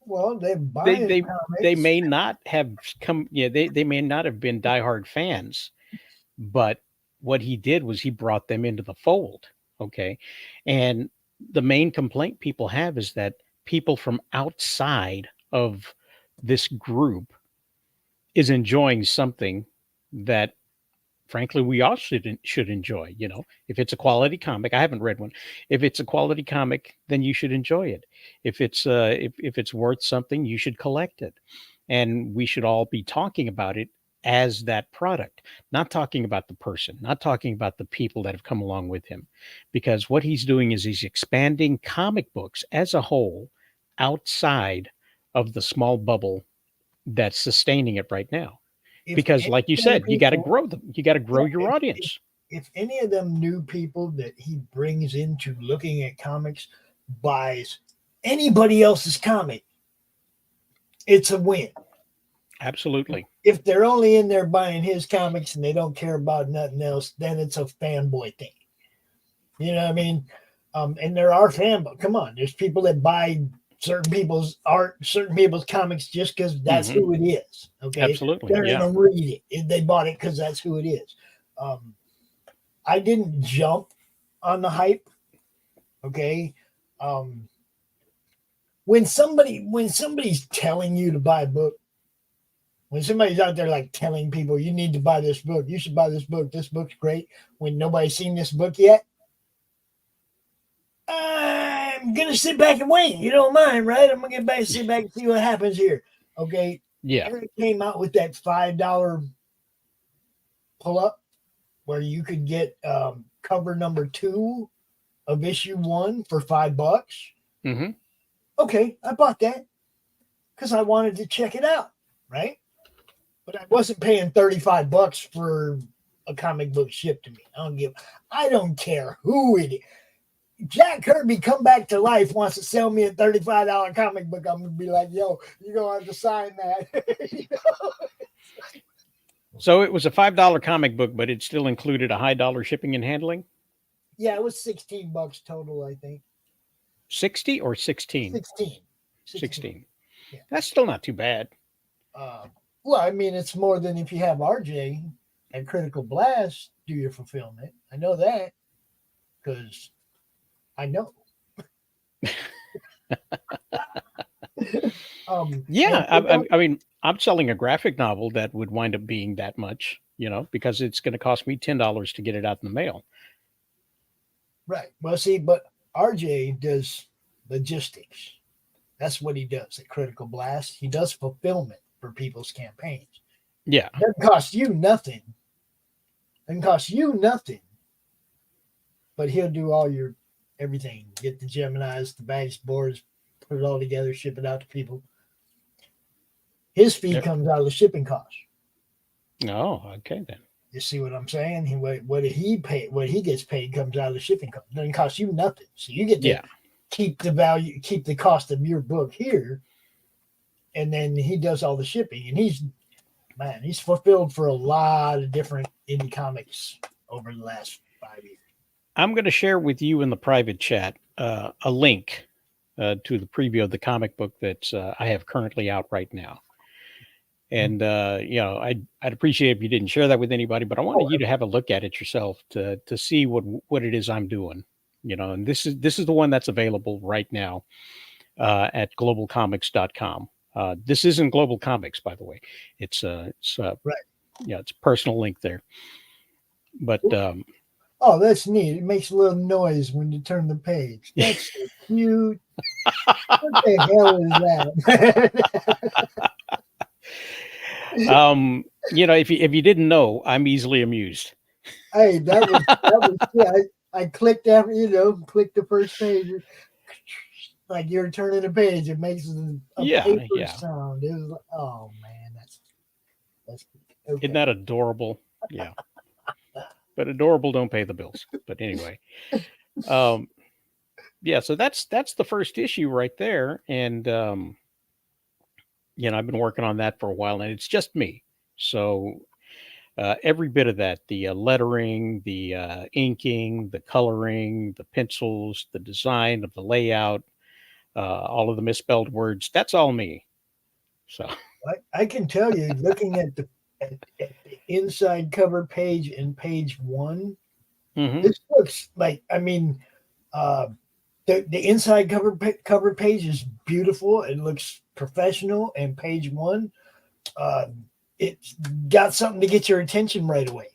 Well, they may not have come. Yeah, they may not have been diehard fans, but what he did was he brought them into the fold. Okay. And the main complaint people have is that people from outside of this group is enjoying something that frankly we all should enjoy. If it's a quality comic, I haven't read one. If it's a quality comic, then you should enjoy it. If it's if it's worth something, you should collect it, and we should all be talking about it as that product, not talking about the person, not talking about the people that have come along with him, because what he's doing is he's expanding comic books as a whole outside of the small bubble that's sustaining it right now. If Because any like you of the said, you got to people, grow them. You got to grow yeah, your audience. if any of them new people that he brings into looking at comics buys anybody else's comic, it's a win. Absolutely. If they're only in there buying his comics and they don't care about nothing else, then it's a fanboy thing. You know what I mean? And there are fanboys. Come on, there's people that buy certain people's art, certain people's comics just because that's Mhm. who it is. Okay, Absolutely. they're Yeah. gonna read it. They bought it because that's who it is. I didn't jump on the hype. Okay. When somebody's telling you to buy a book, when somebody's out there like telling people you need to buy this book, you should buy this book's great, when nobody's seen this book yet, I'm gonna sit back and wait. You don't mind, right? I'm gonna sit back and see what happens here. Okay. Yeah. Eric came out with that $5 pull up where you could get cover number 2 of issue 1 for $5. Hmm. Okay, I bought that because I wanted to check it out, right? But I wasn't paying $35 for a comic book shipped to me. I don't care who it is. Jack Kirby come back to life wants to sell me a $35 comic book. I'm gonna be like, yo, you're gonna have to sign that. You know? So it was a $5 comic book, but it still included a high dollar shipping and handling. Yeah, it was $16 total, I think. 60 or 16? 16. 16. Yeah. That's still not too bad. Well, I mean, it's more than if you have RJ and Critical Blast do your fulfillment. I know that because I know. Yeah, I mean, I'm selling a graphic novel that would wind up being that much, because it's going to cost me $10 to get it out in the mail. Right. Well, see, but RJ does logistics. That's what he does at Critical Blast. He does fulfillment for people's campaigns. Yeah. It doesn't cost you nothing. But he'll do all your everything. Get the Geminis, the bags, boards, put it all together, ship it out to people. His fee comes out of the shipping cost. Oh, okay then. You see what I'm saying? What he gets paid comes out of the shipping cost. It doesn't cost you nothing. So you get to keep the cost of your book here, and then he does all the shipping. And he's fulfilled for a lot of different indie comics over the last 5 years. I'm going to share with you in the private chat a link to the preview of the comic book that I have currently out right now. And, I'd appreciate if you didn't share that with anybody, but I wanted you to have a look at it yourself to see what it is I'm doing, and this is the one that's available right now at globalcomics.com. This isn't Global Comics, by the way. It's right. Yeah, it's a personal link there. But oh, that's neat. It makes a little noise when you turn the page. That's so cute. What the hell is that? if you didn't know, I'm easily amused. Hey, that was yeah. I clicked click the first page, like you're turning a page. It makes a paper sound. It was like, oh man, that's okay. Isn't that adorable? Yeah, but adorable don't pay the bills. But anyway, yeah. So that's the first issue right there, and I've been working on that for a while, and it's just me. So every bit of that, the lettering, the inking, the coloring, the pencils, the design of the layout, all of the misspelled words, that's all me. So I can tell you, looking at the inside cover page and page one. Hmm. This looks like, I mean, the inside cover page is beautiful. It looks professional, and page one, uh, it's got something to get your attention right away.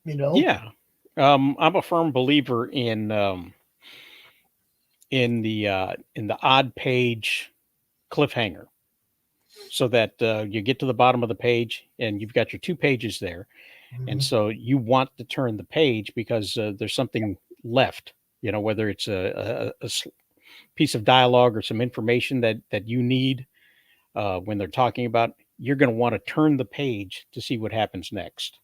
You know, Yeah. I'm a firm believer in the odd page cliffhanger, so that you get to the bottom of the page and you've got your 2 pages there, and Mhm. so you want to turn the page because there's something left. You know, whether it's piece of dialogue or some information that you need when they're talking about. You're going to want to turn the page to see what happens next.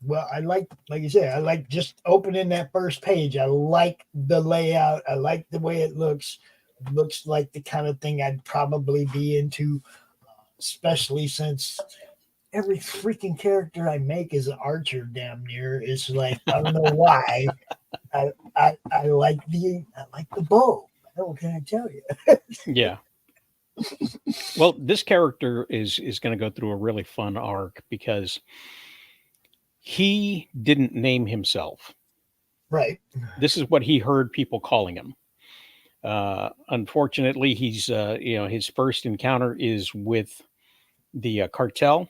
Well, like you said, I like just opening that first page. I like the layout. I like the way it looks. Looks like the kind of thing I'd probably be into, especially since every freaking character I make is an archer. Damn near. It's like I don't know why. I like the bow. What can I tell you? Yeah. Well, this character is going to go through a really fun arc because he didn't name himself. Right. This is what he heard people calling him. Unfortunately, he's his first encounter is with the cartel,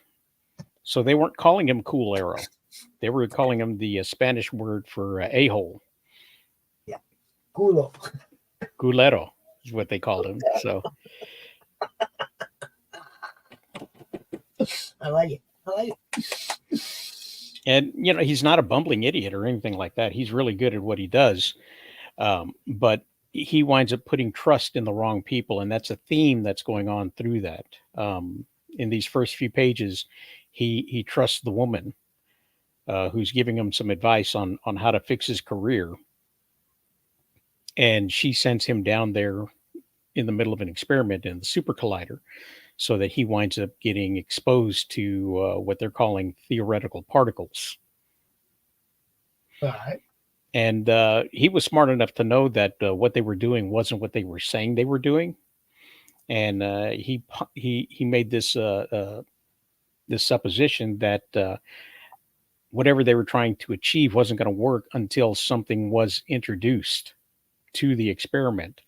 so they weren't calling him Cool Arrow. They were calling him the Spanish word for a hole. Yeah. Culo. Culero is what they called him. So, I like it. I like it. and he's not a bumbling idiot or anything like that. He's really good at what he does. But he winds up putting trust in the wrong people, and that's a theme that's going on through that. In these first few pages, he trusts the woman who's giving him some advice on how to fix his career, and she sends him down there in the middle of an experiment in the super collider, so that he winds up getting exposed to what they're calling theoretical particles. All right. And he was smart enough to know that what they were doing wasn't what they were saying they were doing, and he made this supposition that whatever they were trying to achieve wasn't going to work until something was introduced to the experiment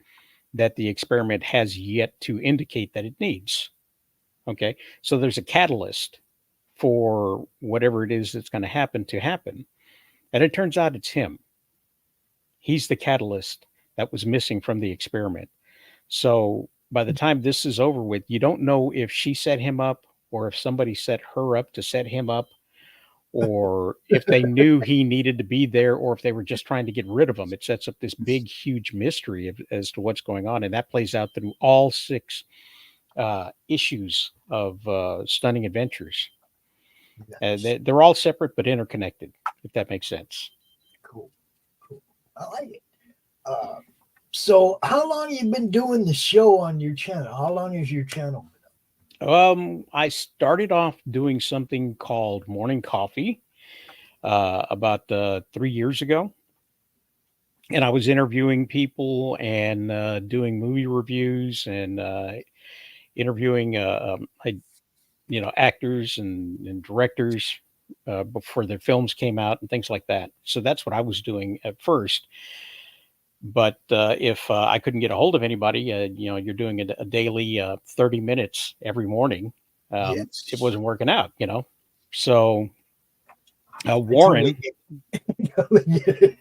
that the experiment has yet to indicate that it needs. Okay, so there's a catalyst for whatever it is that's going to happen, and it turns out it's him. He's the catalyst that was missing from the experiment. So by the time this is over with, you don't know if she set him up or if somebody set her up to set him up, or if they knew he needed to be there, or if they were just trying to get rid of him. It sets up this big, huge mystery as to what's going on. And that plays out through all 6 issues of Stunning Adventures. Nice. They're all separate but interconnected, if that makes sense. Cool. Cool. I like it. Uh, so, how long you been doing the show on your channel? How long is your channel? I started off doing something called Morning Coffee about 3 years ago. And I was interviewing people and doing movie reviews and interviewing actors and directors before their films came out and things like that. So that's what I was doing at first. But if I couldn't get a hold of anybody, you're doing a daily 30 minutes every morning. It Yes. wasn't working out. So I Warren, totally get it.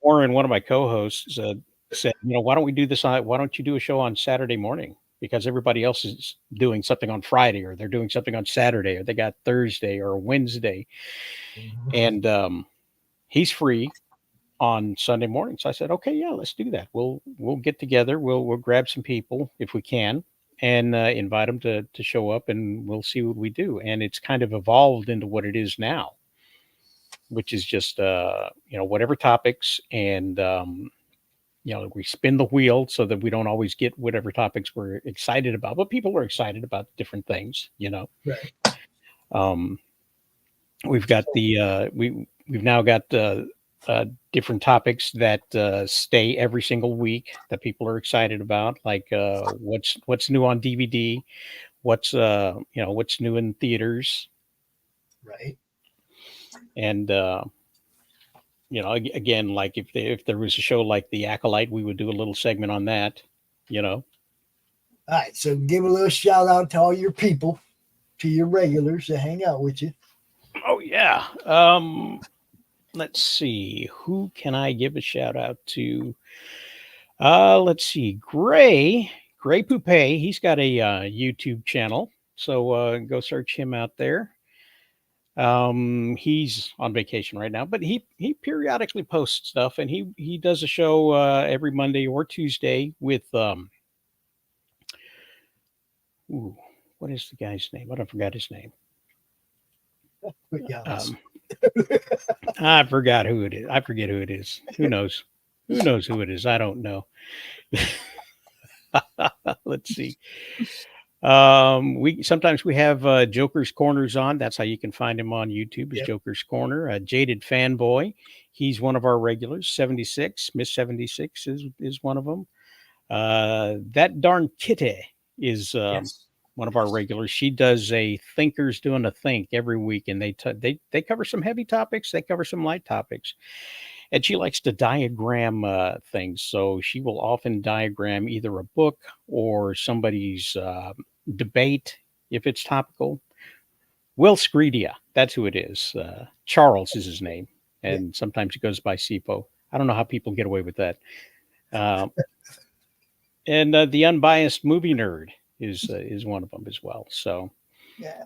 Warren, one of my co-hosts, said, why don't we do this? Why don't you do a show on Saturday morning? Because everybody else is doing something on Friday, or they're doing something on Saturday, or they got Thursday or Wednesday, Mhm. and he's free on Sunday morning. So I said, okay, yeah, let's do that. We'll get together. We'll grab some people if we can, and invite them to show up, and we'll see what we do. And it's kind of evolved into what it is now, which is just whatever topics, and we spin the wheel so that we don't always get whatever topics we're excited about, but people are excited about different things. Right. Um, we've got we've now got different topics that stay every single week that people are excited about, like what's new on DVD, what's new in theaters, Right. And again, like if there was a show like The Acolyte, we would do a little segment on that. All right. So give a little shout out to all your people, to your regulars that hang out with you. Oh yeah. Let's see. Who can I give a shout out to? Let's see. Gray Poupe. He's got a YouTube channel, so go search him out there. He's on vacation right now, but he periodically posts stuff, and he does a show every Monday or Tuesday with ooh, what is the guy's name? I forgot his name. But yeah, I forgot who it is. I forget who it is. Who knows? Who knows who it is? I don't know. Let's see. We sometimes we have Joker's Corners on. That's how you can find him on YouTube. Is Yep. Joker's Corner. Jaded Fanboy. He's one of our regulars. 76 Miss 76 is one of them. That darn Kitty is yes. one of our regulars. She does a Thinkers Doing a Think every week, and they cover some heavy topics. They cover some light topics. And she likes to diagram things. So she will often diagram either a book or somebody's debate if it's topical. Will Scredia, that's who it is. Charles is his name. And sometimes he goes by Sipo. I don't know how people get away with that. And the Unbiased Movie Nerd is one of them as well. So Yeah.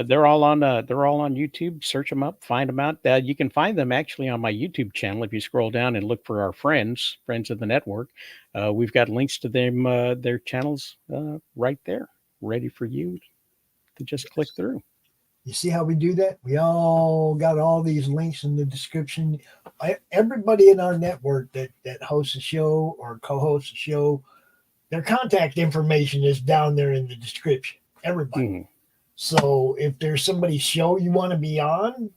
they're all on YouTube. Search them up, find them out. You can find them actually on my YouTube channel. If you scroll down and look for our friends of the network, we've got links to them, their channels right there, ready for you to just click through. You see how we do that? We all got all these links in the description. Everybody in our network that hosts a show or co-hosts a show, their contact information is down there in the description. Everybody. Mm. So if there's somebody's show you want to be on,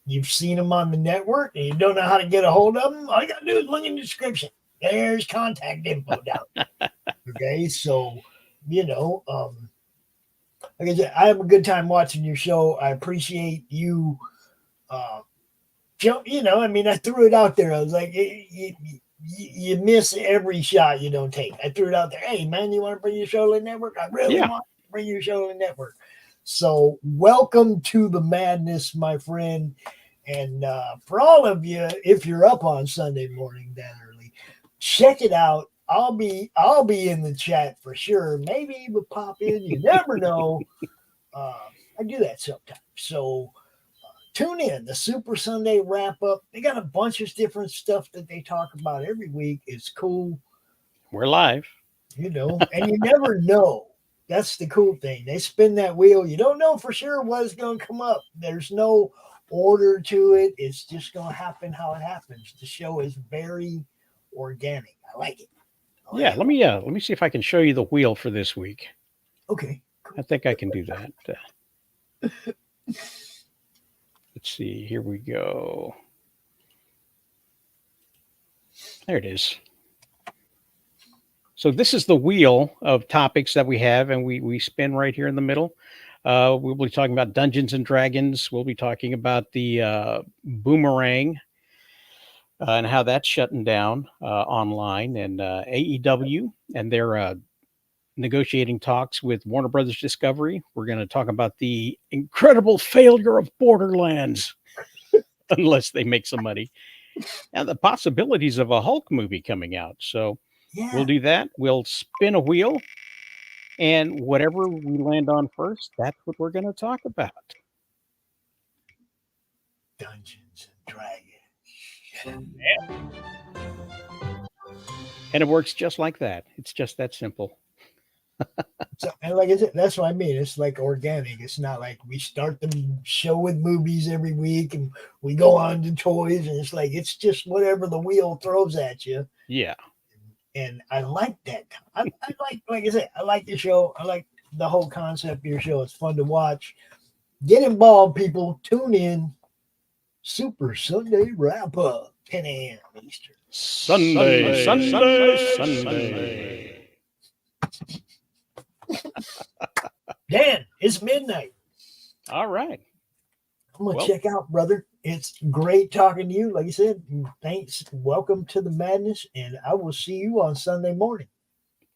you've seen them on the network, and you don't know how to get a hold of them, all you got to do is look in the description. There's contact info down. Okay, so, like I said, I have a good time watching your show. I appreciate you. I threw it out there. I was like, you miss every shot you don't take. I threw it out there. Hey, man, you want to bring your show to the network? I really want to bring your show to the network. So welcome to the madness, my friend. And for all of you, if you're up on Sunday morning that early, check it out. I'll be in the chat for sure. Maybe even pop in. You never know. I do that sometimes. So tune in. The Super Sunday wrap up. They got a bunch of different stuff that they talk about every week. It's cool. We're live. And you never know. That's the cool thing. They spin that wheel. You don't know for sure what is going to come up. There's no order to it. It's just going to happen how it happens. The show is very organic. I like it. Let me see if I can show you the wheel for this week. Okay. Cool. I think I can do that. Let's see. Here we go. There it is. So this is the wheel of topics that we have, and we spin right here in the middle. We'll be talking about Dungeons and Dragons. We'll be talking about the Boomerang and how that's shutting down online, and AEW and their negotiating talks with Warner Brothers Discovery. We're going to talk about the incredible failure of Borderlands, unless they make some money, and the possibilities of a Hulk movie coming out. So we'll do that. We'll spin a wheel, and whatever we land on first, that's what we're going to talk about. Dungeons and Dragons. Yeah. And it works just like that. It's just that simple. So, and like I said, that's what I mean. It's like organic. It's not like we start the show with movies every week and we go on to toys, and it's like it's just whatever the wheel throws at you. Yeah. And I like that. I like I said, I like the show. I like the whole concept of your show. It's fun to watch. Get involved, people. Tune in. Super Sunday wrap up, 10 a.m. Eastern. Sunday. Dan, it's midnight. All right. I'm going to check out, brother. It's great talking to you. Like I said, thanks. Welcome to the madness. And I will see you on Sunday morning.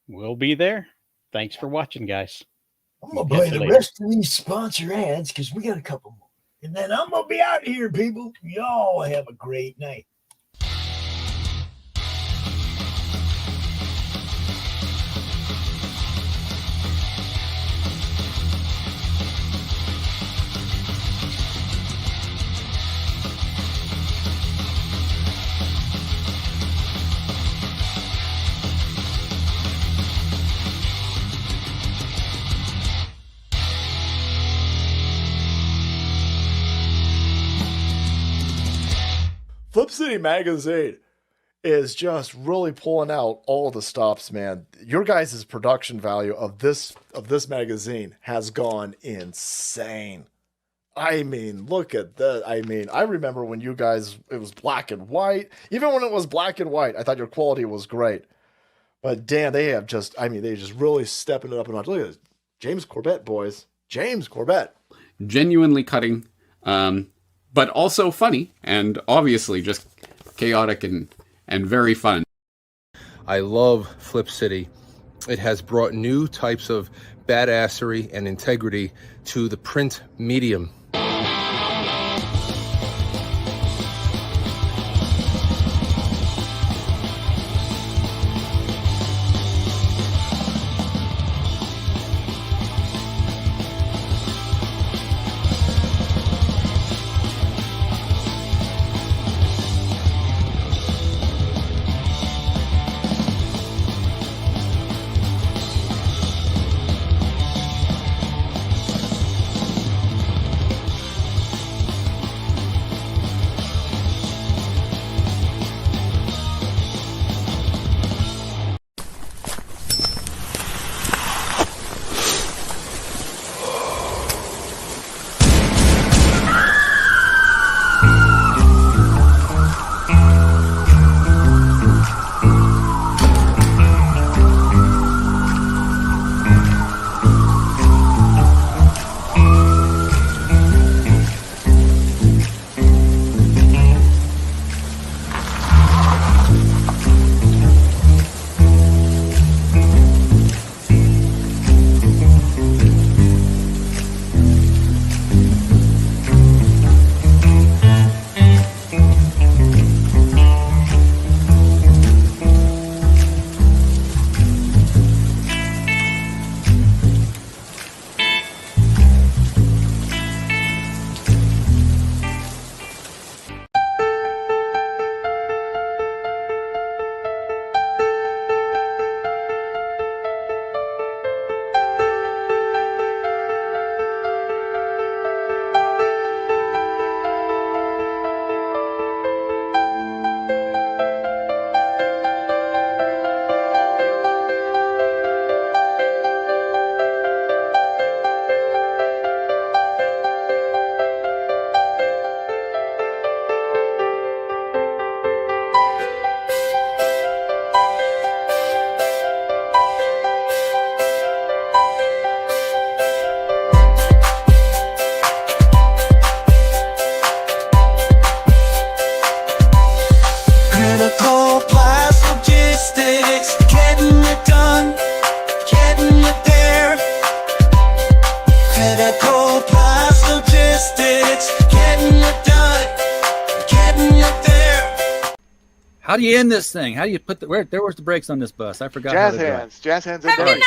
We'll be there. Thanks for watching, guys. I'm going to play the rest of these sponsor ads because we got a couple more. And then I'm going to be out here, people. Y'all have a great night. Flip City Magazine is just really pulling out all the stops, man. Your guys' production value of this magazine has gone insane. I mean, look at that. I mean, I remember when you guys, it was black and white. Even when it was black and white, I thought your quality was great. But damn, they have just, I mean, they just really stepping it up a notch. Look at this. James Corbett, boys. James Corbett. Genuinely cutting. But also funny, and obviously just chaotic and very fun. I love Flip City. It has brought new types of badassery and integrity to the print medium. How do you end this thing? How do you put the where's the brakes on this bus? I forgot. Jazz hands. Jazz hands are done.